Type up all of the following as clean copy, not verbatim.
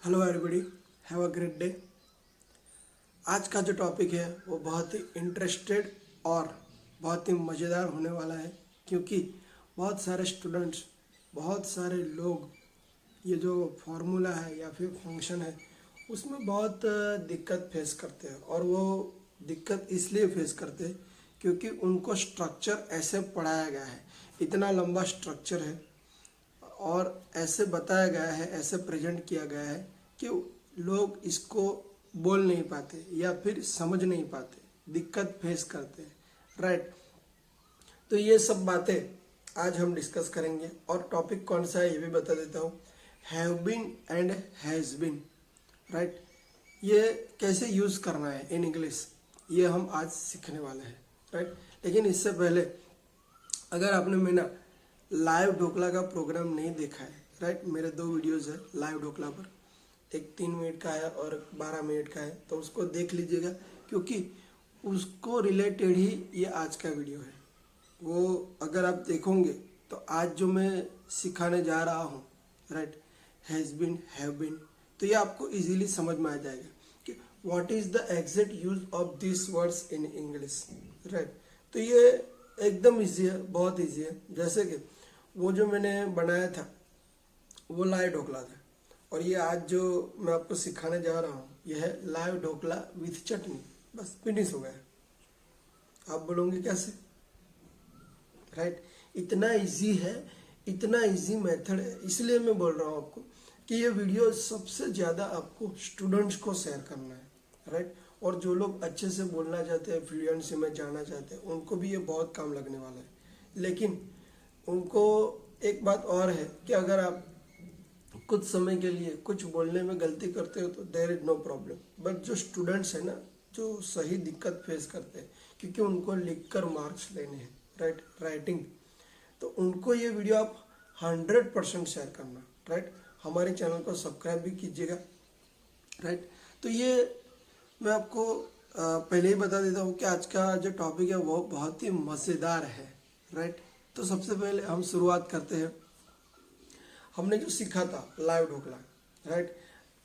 Hello everybody, have a great day. आज का जो टॉपिक है वो बहुत ही इंटरेस्टेड और बहुत ही मज़ेदार होने वाला है, क्योंकि बहुत सारे स्टूडेंट्स, बहुत सारे लोग ये जो फार्मूला है या फिर फंक्शन है उसमें बहुत दिक्कत फेस करते हैं। और वो दिक्कत इसलिए फेस करते हैं क्योंकि उनको स्ट्रक्चर ऐसे पढ़ाया गया है, इतना लंबा स्ट्रक्चर है और ऐसे बताया गया है, ऐसे प्रेजेंट किया गया है कि लोग इसको बोल नहीं पाते या फिर समझ नहीं पाते, दिक्कत फेस करते हैं, राइट। तो ये सब बातें आज हम डिस्कस करेंगे। और टॉपिक कौन सा है ये भी बता देता हूँ, have been and has been, right. ये कैसे यूज़ करना है इन इंग्लिश, ये हम आज सीखने वाले हैं, राइट। लेकिन इससे पहले अगर आपने मेरा लाइव ढोकला का प्रोग्राम नहीं देखा है, राइट, मेरे 2 वीडियोस है लाइव ढोकला पर, एक 3 मिनट का है और 12 मिनट का है, तो उसको देख लीजिएगा क्योंकि उसको रिलेटेड ही ये आज का वीडियो है। वो अगर आप देखोगे तो आज जो मैं सिखाने जा रहा हूँ, right, has been, have been, तो ये आपको इजीली समझ में आ जाएगा कि what is the exact use of this words in English, right. तो ये एकदम इजी है, बहुत इजी है। जैसे कि वो जो मैंने बनाया था वो लाइव ढोकला था, और ये आज जो मैं आपको सिखाने जा रहा हूँ ये है लाइव ढोकला विथ चटनी। बस फिनिश हो गया। आप बोलोगे कैसे, राइट। इतना इजी है, इतना इजी मेथड है, इसलिए मैं बोल रहा हूँ आपको कि ये वीडियो सबसे ज़्यादा आपको स्टूडेंट्स को शेयर करना है, राइट। और जो लोग अच्छे से बोलना चाहते हैं, फ्लुएंसी में जाना चाहते हैं, उनको भी ये बहुत काम लगने वाला है। लेकिन उनको एक बात और है कि अगर आप कुछ समय के लिए कुछ बोलने में गलती करते हो तो there is no problem. But जो स्टूडेंट्स है ना, जो सही दिक्कत फेस करते हैं क्योंकि उनको लिखकर मार्क्स लेने हैं, राइट, राइटिंग, तो उनको ये वीडियो आप 100% शेयर करना, राइट। हमारे चैनल को सब्सक्राइब भी कीजिएगा, राइट। तो ये मैं आपको पहले ही बता देता हूँ कि आज का जो टॉपिक है वो बहुत ही मज़ेदार है, राइट। तो सबसे पहले हम शुरुआत करते हैं। हमने जो सीखा था लाइव ढोकला, राइट,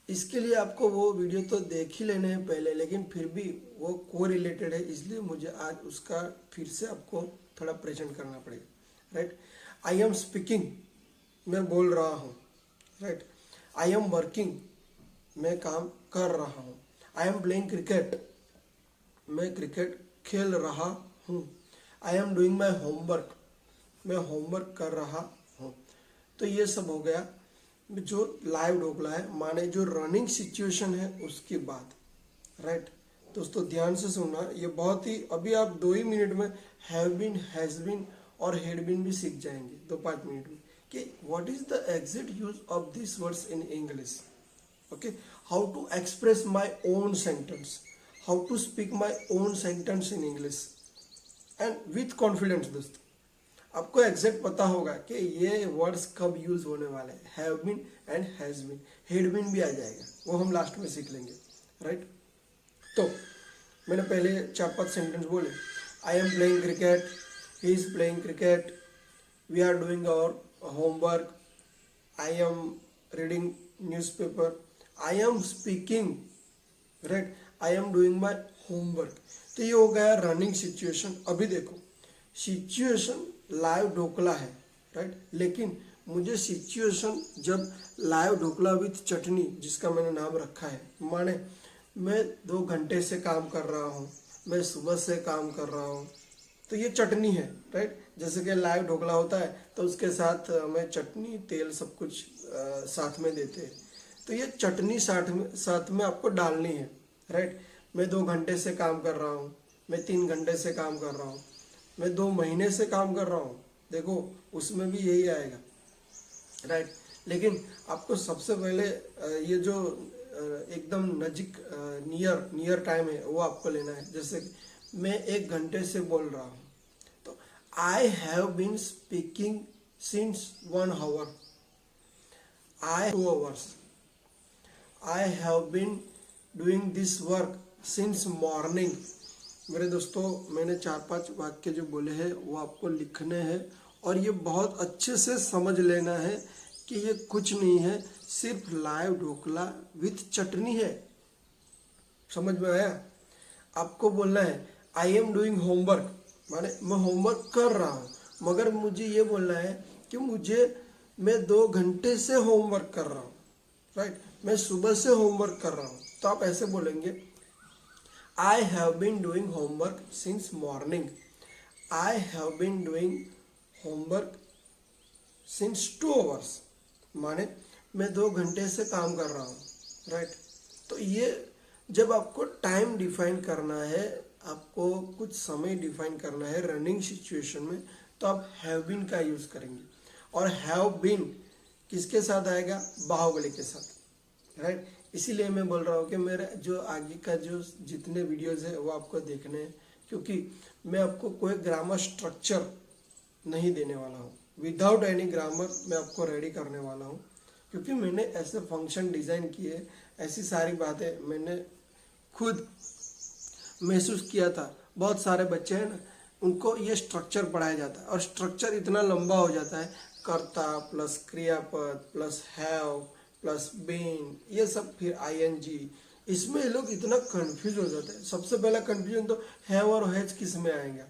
इसके लिए आपको वो वीडियो तो देख ही लेने हैं पहले, लेकिन फिर भी वो को रिलेटेड है, इसलिए मुझे आज उसका फिर से आपको थोड़ा प्रेजेंट करना पड़ेगा, राइट। आई एम स्पीकिंग, मैं बोल रहा हूँ, राइट। आई एम वर्किंग, मैं काम कर रहा हूँ। आई एम प्लेइंग क्रिकेट, मैं क्रिकेट खेल रहा हूँ। आई एम डूइंग माई होमवर्क, मैं होमवर्क कर रहा हूँ। तो ये सब हो गया जो लाइव ढोकला है, माने जो रनिंग सिचुएशन है उसकी बात, राइट। दोस्तों ध्यान से सुनना, ये बहुत ही, अभी आप 2 ही मिनट में हैव बीन, हैज़ बीन और हैड बीन भी सीख जाएंगे 2-5 मिनट में कि what is the exact use of this words in English, okay. How to express my own sentence, how to speak my own sentence in English and with confidence. दोस्तों आपको exact पता होगा कि ये वर्ड्स कब use होने वाले हैं, have been and has been, had been भी आ जाएगा, वो हम लास्ट में सीख लेंगे, राइट। तो मैंने पहले 4-5 सेंटेंस बोले। I am playing cricket, he is playing cricket, we are doing our homework, I am reading newspaper, I am speaking, right, I am doing my homework. तो ये हो गया रनिंग सिचुएशन। अभी देखो सिचुएशन लाइव ढोकला है, right, लेकिन मुझे situation जब लाइव ढोकला विथ चटनी, जिसका मैंने नाम रखा है, माने मैं 2 घंटे से काम कर रहा हूँ, मैं सुबह से काम कर रहा हूँ, तो ये चटनी है, राइट। जैसे कि लाइव ढोकला होता है तो उसके साथ हमें चटनी, तेल, सब कुछ साथ में देते हैं, तो ये चटनी साथ में आपको डालनी है, राइट। मैं 2 घंटे से काम कर रहा हूँ, मैं 3 घंटे से काम कर रहा हूँ, मैं 2 महीने से काम कर रहा हूँ, देखो उसमें भी यही आएगा, राइट। लेकिन आपको सबसे पहले ये जो एकदम नजीक, नियर टाइम है वो आपको लेना है। जैसे मैं 1 घंटे से बोल रहा हूँ तो I have been speaking since 1 hour, I 2 hours, I have been doing this work since morning. मेरे दोस्तों मैंने 4-5 वाक्य जो बोले हैं वो आपको लिखने हैं और ये बहुत अच्छे से समझ लेना है कि ये कुछ नहीं है, सिर्फ लाइव ढोकला विथ चटनी है। समझ में आया? आपको बोलना है आई एम डूइंग होमवर्क, माने मैं होमवर्क कर रहा हूँ, मगर मुझे ये बोलना है कि मैं 2 घंटे से होमवर्क कर रहा हूँ, राइट? मैं सुबह से होमवर्क कर रहा हूँ, तो आप ऐसे बोलेंगे I have been doing homework since morning. I have been doing homework since 2 hours, माने मैं 2 घंटे से काम कर रहा हूँ, राइट? तो ये जब आपको टाइम डिफाइन करना है, आपको कुछ समय डिफाइन करना है रनिंग सिचुएशन में, तो आप हैव बीन का यूज़ करेंगे। और हैव बीन किसके साथ आएगा? बाहुबली के साथ, राइट? इसीलिए मैं बोल रहा हूँ कि मेरा जो आगे का जो जितने वीडियोज़ है वो आपको देखने हैं, क्योंकि मैं आपको कोई ग्रामर स्ट्रक्चर नहीं देने वाला हूँ। विदाउट एनी ग्रामर मैं आपको रेडी करने वाला हूँ, क्योंकि मैंने ऐसे फंक्शन डिज़ाइन किए, ऐसी सारी बातें मैंने खुद महसूस किया था। बहुत सारे बच्चे हैं ना, उनको ये स्ट्रक्चर पढ़ाया जाता है और स्ट्रक्चर इतना लंबा हो जाता है, कर्ता प्लस क्रियापद प्लस हैव प्लस बीन, ये सब फिर आईएनजी, इसमें ये लोग इतना कंफ्यूज हो जाते हैं। सबसे पहला कंफ्यूजन तो हैव और हैज किस में आएगा,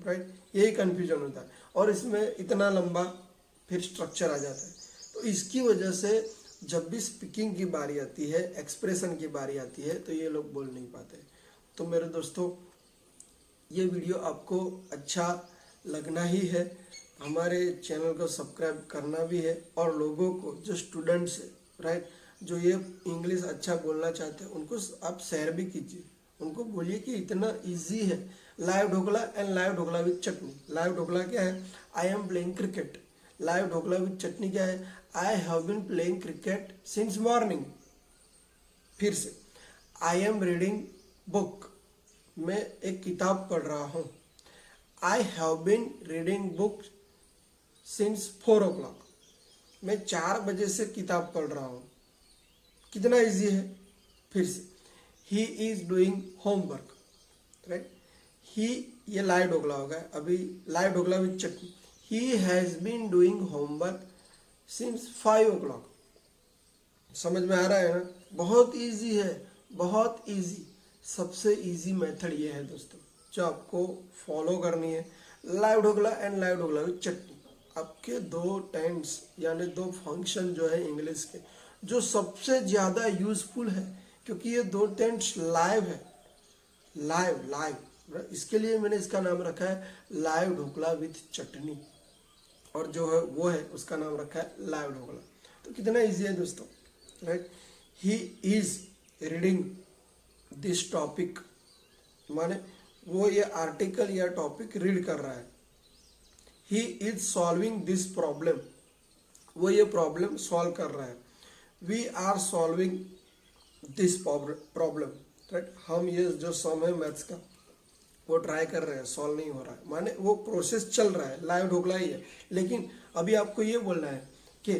राइट? यही कंफ्यूजन होता है, और इसमें इतना लंबा फिर स्ट्रक्चर आ जाता है। तो इसकी वजह से जब भी स्पीकिंग की बारी आती है, एक्सप्रेशन की बारी आती है, तो ये लोग बोल नहीं पाते। तो मेरे दोस्तों, ये वीडियो आपको अच्छा लगना ही है, हमारे चैनल को सब्सक्राइब करना भी है, और लोगों को जो स्टूडेंट्स है, राइट, जो ये इंग्लिश अच्छा बोलना चाहते हैं, उनको आप शेयर भी कीजिए। उनको बोलिए कि इतना इजी है live dhokla and live dhokla with chutney. Live dhokla क्या है? I am playing cricket. Live dhokla with chutney क्या है? I have been playing cricket since morning. फिर से, आई एम रीडिंग बुक, मैं एक किताब पढ़ रहा हूँ। I have been reading book since 4 o'clock, मैं 4 बजे से किताब पढ़ रहा हूँ। कितना इजी है। फिर से, he is doing homework, right? He, ये लाइव ढोकला होगा, अभी live dhokla with chutney. He has been doing homework since 5 o'clock। समझ में आ रहा है ना? बहुत इजी है, बहुत इजी। सबसे इजी मेथड ये है दोस्तों, जो आपको फॉलो करनी है। Live dhokla and live dhokla with chutney, आपके 2 टेंस यानी 2 फंक्शन जो है इंग्लिश के, जो सबसे ज़्यादा यूजफुल है, क्योंकि ये 2 टेंस लाइव है। लाइव लाइव इसके लिए मैंने इसका नाम रखा है लाइव ढोकला विद चटनी, और जो है वो है उसका नाम रखा है लाइव ढोकला। तो कितना इजी है दोस्तों, right? He is reading this topic, माने वो ये आर्टिकल या टॉपिक रीड कर रहा है। He is solving this problem, वो ये प्रॉब्लम सॉल्व कर रहा है। We are solving this problem, right? हम ये जो सम है मैथ्स का वो ट्राई कर रहे हैं, सॉल्व नहीं हो रहा है, माने वो प्रोसेस चल रहा है, लाइव ढोकला ही है। लेकिन अभी आपको ये बोलना है कि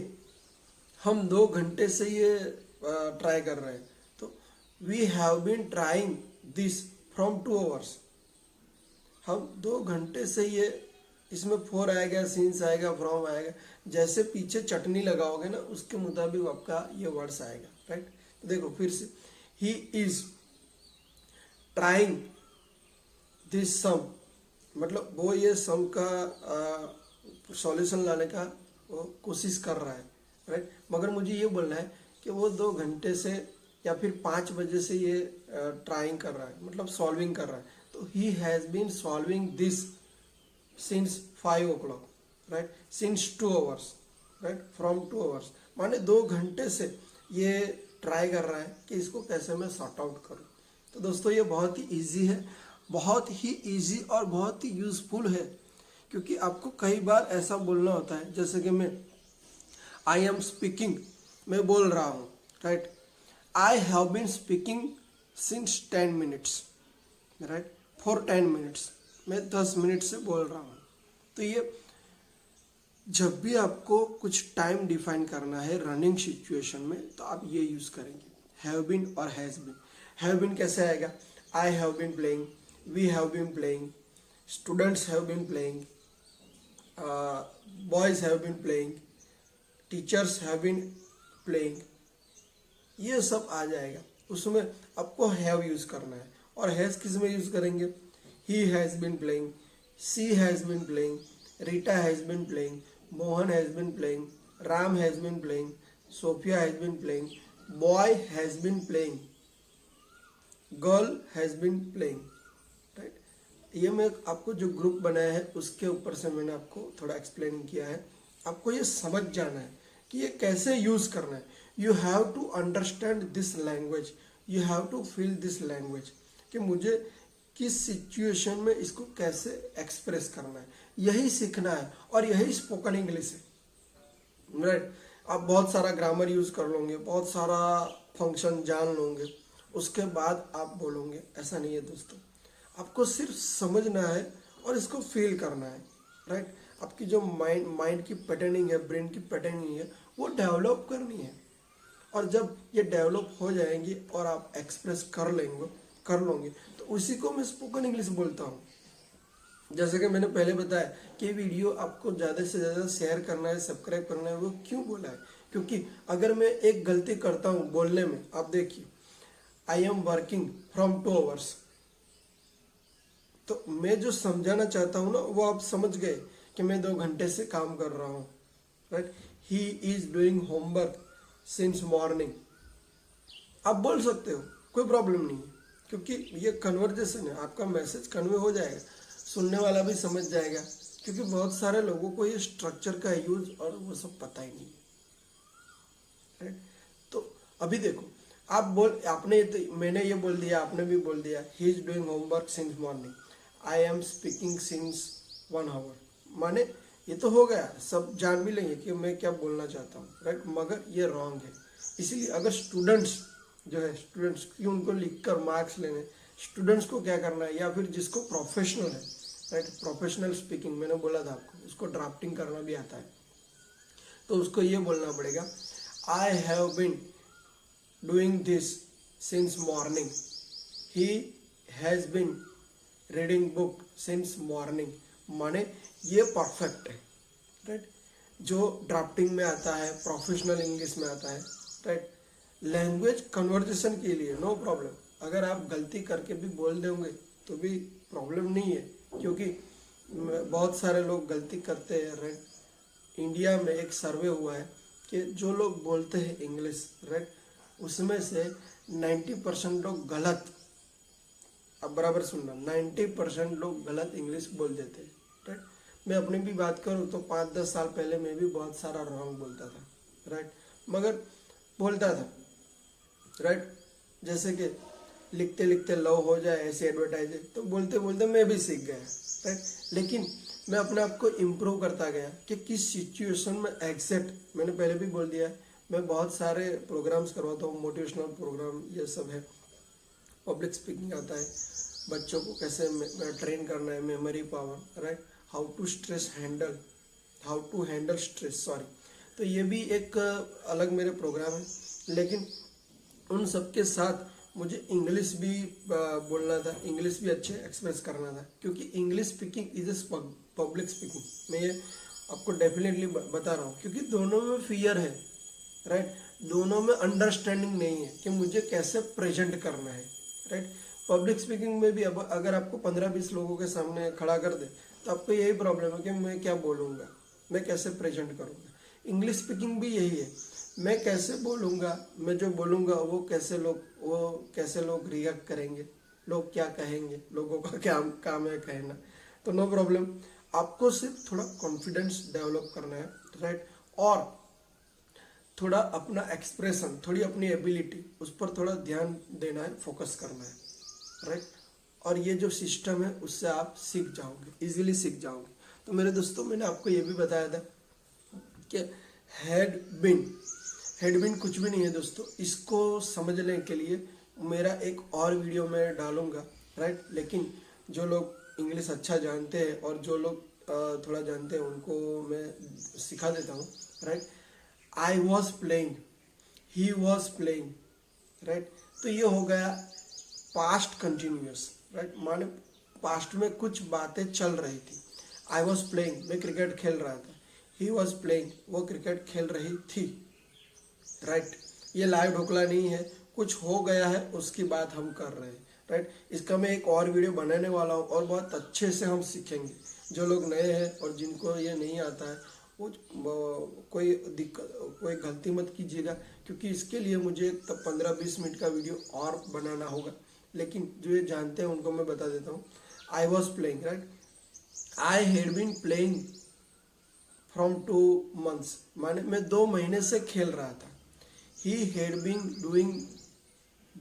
हम 2 घंटे से ये ट्राई कर रहे हैं, तो we have been trying this from 2 hours। हम 2 घंटे से ये, इसमें 4 आएगा, सिंस आएगा, फ्रॉम आएगा, जैसे पीछे चटनी लगाओगे ना उसके मुताबिक आपका ये वर्ड्स आएगा, राइट? तो देखो फिर से, ही इज ट्राइंग दिस सम, मतलब वो ये सम का सॉल्यूशन लाने का वो कोशिश कर रहा है, राइट? मगर मुझे ये बोलना है कि वो 2 घंटे से या फिर 5 बजे से ये ट्राइंग कर रहा है, मतलब सॉल्विंग कर रहा है। तो he has been solving this since 5 o'clock, right? Since 2 hours, right? From 2 hours, माने 2 घंटे से ये ट्राई कर रहा है कि इसको कैसे मैं सॉर्ट आउट करूँ। तो दोस्तों, ये बहुत ही ईजी है, बहुत ही ईजी और बहुत ही यूज़फुल है, क्योंकि आपको कई बार ऐसा बोलना होता है, जैसे कि मैं आई एम स्पीकिंग, मैं बोल रहा हूँ, right? I have been speaking since 10 minutes, right? For 10 minutes, मैं 10 मिनट से बोल रहा हूँ। तो ये जब भी आपको कुछ टाइम डिफाइन करना है रनिंग सिचुएशन में, तो आप ये यूज़ करेंगे, हैव बीन और हैज़ बीन। हैव बीन कैसे आएगा? I have been playing, we have been playing, students have been playing, boys have been playing, teachers have been playing, ये सब आ जाएगा। उसमें आपको हैव यूज़ करना है, और हैज़ किस में यूज़ करेंगे? He has been playing, she has been playing, Rita has been playing, Mohan has been playing, Ram has been playing, Sophia has been playing, boy has been playing, girl has been playing, right. ये मैं आपको जो group बनाया है उसके ऊपर से मैंने आपको थोड़ा एक्सप्लेन किया है। आपको ये समझ जाना है कि ये कैसे यूज़ करना है। You have to understand this language, you have to feel this language, कि मुझे किस सिचुएशन में इसको कैसे एक्सप्रेस करना है, यही सीखना है। और यही स्पोकन इंग्लिश है, राइट। आप बहुत सारा ग्रामर यूज़ कर लोगे, बहुत सारा फंक्शन जान लोगे, उसके बाद आप बोलोगे, ऐसा नहीं है दोस्तों। आपको सिर्फ समझना है और इसको फील करना है, राइट। आपकी जो माइंड की पैटर्निंग है, ब्रेन की पैटर्निंग है, वो डेवलप करनी है। और जब ये डेवलप हो जाएंगी और आप एक्सप्रेस कर लोगे, तो उसी को मैं स्पोकन इंग्लिश बोलता हूँ। जैसे कि मैंने पहले बताया कि वीडियो आपको ज़्यादा से ज़्यादा शेयर करना है, सब्सक्राइब करना है। वो क्यों बोला है? क्योंकि अगर मैं एक गलती करता हूँ बोलने में, आप देखिए, I am working from 2 hours, तो मैं जो समझाना चाहता हूँ ना, वो आप समझ गए कि मैं 2 घंटे से काम कर रहा हूँ, right. He is doing homework since morning, आप बोल सकते हो, कोई प्रॉब्लम नहीं है, क्योंकि ये कन्वर्जेशन है, आपका मैसेज कन्वे हो जाएगा, सुनने वाला भी समझ जाएगा। क्योंकि बहुत सारे लोगों को ये स्ट्रक्चर का यूज और वो सब पता ही नहीं है, राइट। तो अभी देखो, मैंने ये बोल दिया, आपने भी बोल दिया, ही is doing homework since morning, I am speaking since 1 hour, माने ये तो हो गया, सब जान भी लेंगे कि मैं क्या बोलना चाहता हूँ, राइट। मगर ये रॉन्ग है। इसीलिए अगर स्टूडेंट्स जो है, स्टूडेंट्स क्यों उनको लिखकर मार्क्स लेने, स्टूडेंट्स को क्या करना है, या फिर जिसको प्रोफेशनल है, राइट, प्रोफेशनल स्पीकिंग, मैंने बोला था आपको, उसको ड्राफ्टिंग करना भी आता है, तो उसको ये बोलना पड़ेगा, I have been doing this since morning, he has been reading book since morning, माने ये परफेक्ट है, राइट। जो ड्राफ्टिंग में आता है, प्रोफेशनल इंग्लिश में आता है, राइट। लैंग्वेज कन्वर्जेशन के लिए नो प्रॉब्लम, अगर आप गलती करके भी बोल दोगे तो भी प्रॉब्लम नहीं है, क्योंकि बहुत सारे लोग गलती करते हैं, राइट। इंडिया में एक सर्वे हुआ है कि जो लोग बोलते हैं इंग्लिश, राइट, उसमें से 90% लोग गलत, अब बराबर सुनना, 90% लोग गलत इंग्लिश बोल देते हैं, राइट। मैं अपनी भी बात करूँ तो 5-10 साल पहले मैं भी बहुत सारा रॉन्ग बोलता था, राइट, मगर बोलता था, राइट। जैसे कि लिखते लिखते लव हो जाए ऐसी एडवर्टाइज, तो बोलते बोलते मैं भी सीख गया, राइट। लेकिन मैं अपने आप को इम्प्रूव करता गया कि किस सिचुएशन में एग्जैक्ट, मैंने पहले भी बोल दिया है, मैं बहुत सारे प्रोग्राम्स करवाता हूँ, मोटिवेशनल प्रोग्राम ये सब है, पब्लिक स्पीकिंग आता है, बच्चों को कैसे ट्रेन करना है, memory power, right, how to handle stress, sorry. तो ये भी एक अलग मेरे प्रोग्राम है, लेकिन उन सब के साथ मुझे इंग्लिश भी बोलना था, इंग्लिश भी अच्छे एक्सप्रेस करना था, क्योंकि English speaking is a public speaking, मैं ये आपको डेफिनेटली बता रहा हूँ, क्योंकि दोनों में फियर है, राइट, दोनों में अंडरस्टैंडिंग नहीं है कि मुझे कैसे प्रेजेंट करना है, राइट। पब्लिक स्पीकिंग में भी अब अगर आपको 15-20 लोगों के सामने खड़ा कर दे तो आपको यही प्रॉब्लम है कि मैं क्या बोलूँगा, मैं कैसे प्रेजेंट करूँगा। इंग्लिश स्पीकिंग भी यही है, मैं कैसे बोलूँगा, मैं जो बोलूँगा वो कैसे लोग रिएक्ट करेंगे, लोग क्या कहेंगे, लोगों का क्या काम है कहना। तो नो प्रॉब्लम, आपको सिर्फ थोड़ा कॉन्फिडेंस डेवलप करना है, राइट, और थोड़ा अपना एक्सप्रेशन, थोड़ी अपनी एबिलिटी, उस पर थोड़ा ध्यान देना है, फोकस करना है, राइट। और ये जो सिस्टम है उससे आप सीख जाओगे, इजीली सीख जाओगे। तो मेरे दोस्तों, मैंने आपको ये भी बताया था कि हैड बीन कुछ भी नहीं है दोस्तों। इसको समझने के लिए मेरा एक और वीडियो मैं डालूंगा, राइट। लेकिन जो लोग इंग्लिश अच्छा जानते हैं और जो लोग थोड़ा जानते हैं उनको मैं सिखा देता हूँ, right. I was playing, he was playing, right. तो ये हो गया पास्ट कंटिन्यूस, राइट, माने पास्ट में कुछ बातें चल रही थी। आई वॉज प्लेइंग, मैं क्रिकेट खेल रहा था, ही वॉज प्लेइंग, वो क्रिकेट खेल रही थी, राइट। ये लाइव ढोकला नहीं है, कुछ हो गया है उसकी बात हम कर रहे हैं, राइट। इसका मैं एक और वीडियो बनाने वाला हूँ और बहुत अच्छे से हम सीखेंगे। जो लोग नए हैं और जिनको ये नहीं आता है वो कोई दिक्कत, कोई गलती मत कीजिएगा, क्योंकि इसके लिए मुझे 15-20 मिनट का वीडियो और बनाना होगा। लेकिन जो ये जानते हैं उनको मैं बता देता हूँ। I was playing, right. I had been playing from 2 months, माने मैं 2 महीने से खेल रहा था। He had been doing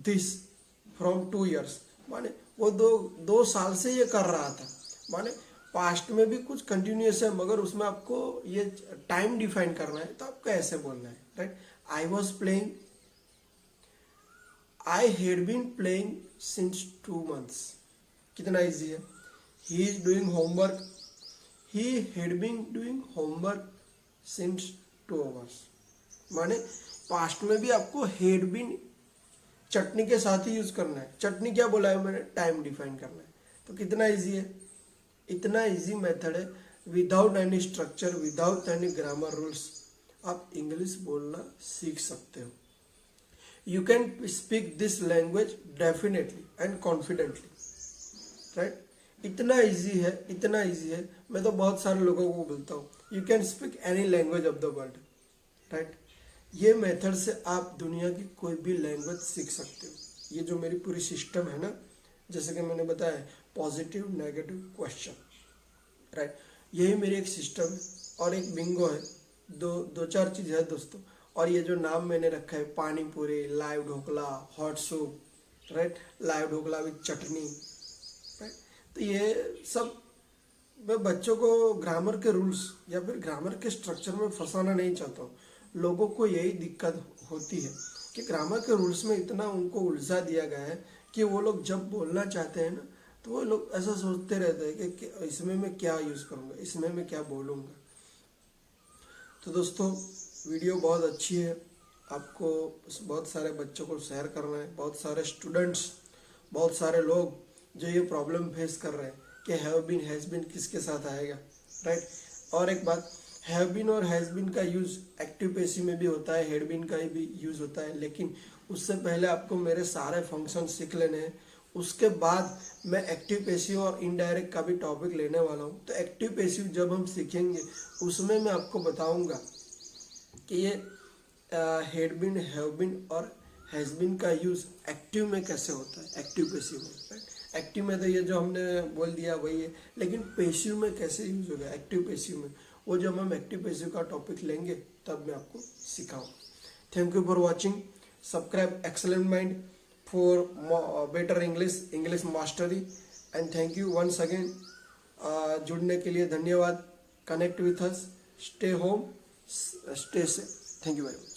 this from 2 years, माने वो दो साल से ये कर रहा था। माने पास्ट में भी कुछ कंटिन्यूस है, मगर उसमें आपको ये टाइम डिफाइन करना है, तो आपको ऐसे बोलना है, right. I was playing, I had been playing since 2 months। कितना इजी है। He is doing homework, he had been doing homework since 2 hours। माने पास्ट में भी आपको हैड बीन चटनी के साथ ही यूज करना है। चटनी क्या बोला है मैंने, टाइम डिफाइन करना है। तो कितना इजी है, इतना इजी मेथड है, without any structure, without any grammar rules आप इंग्लिश बोलना सीख सकते हो। You can speak this language definitely and confidently, right. इतना इजी है, इतना इजी है। मैं तो बहुत सारे लोगों को बोलता हूँ you can speak any language of the world, right. ये मेथड से आप दुनिया की कोई भी लैंग्वेज सीख सकते हो। ये जो मेरी पूरी सिस्टम है ना, जैसे कि मैंने बताया पॉजिटिव नेगेटिव क्वेश्चन, राइट, यही मेरी एक सिस्टम है। और एक बिंगो है, दो चार चीज़ है दोस्तों। और ये जो नाम मैंने रखा है, पानी पूरी, live dhokla, hot soup, right, live dhokla with chutney, right. तो ये सब मैं बच्चों को ग्रामर के रूल्स या फिर ग्रामर के स्ट्रक्चर में फंसाना नहीं चाहता हूँ। लोगों को यही दिक्कत होती है कि ग्रामर के रूल्स में इतना उनको उलझा दिया गया है कि वो लोग जब बोलना चाहते हैं ना, तो वो लोग ऐसा सोचते रहते हैं कि इसमें मैं क्या यूज़ करूँगा, इसमें मैं क्या बोलूँगा। तो दोस्तों वीडियो बहुत अच्छी है, आपको बहुत सारे बच्चों को शेयर करना है, बहुत सारे स्टूडेंट्स, बहुत सारे लोग जो ये प्रॉब्लम फेस कर रहे हैं कि हैव बीन हैज़ बीन किसके साथ आएगा, राइट। और एक बात, हैव बीन और हैज़ बीन का यूज़ एक्टिव पैसिव में भी होता है, हैड बीन का भी यूज़ होता है। लेकिन उससे पहले आपको मेरे सारे फंक्शन सीख लेने हैं। उसके बाद मैं एक्टिव पैसिव और इनडायरेक्ट का भी टॉपिक लेने वाला हूँ। तो एक्टिव पैसिव जब हम सीखेंगे उसमें मैं आपको बताऊँगा कि ये हैड बीन, हैव बीन और हैज़ बीन का यूज़ एक्टिव में कैसे होता है, एक्टिव पैसिव में, राइट। एक्टिव में तो ये जो हमने बोल दिया वही है, लेकिन पैसिव में कैसे यूज़ होगा, एक्टिव पैसिव में, वो जब हम एक्टिव पैसिव का टॉपिक लेंगे तब मैं आपको सिखाऊंगा। Thank you for watching. Subscribe excellent mind for better English mastery. And thank you once again. जुड़ने के लिए धन्यवाद। Connect with us, stay home, stay safe. Thank you very much.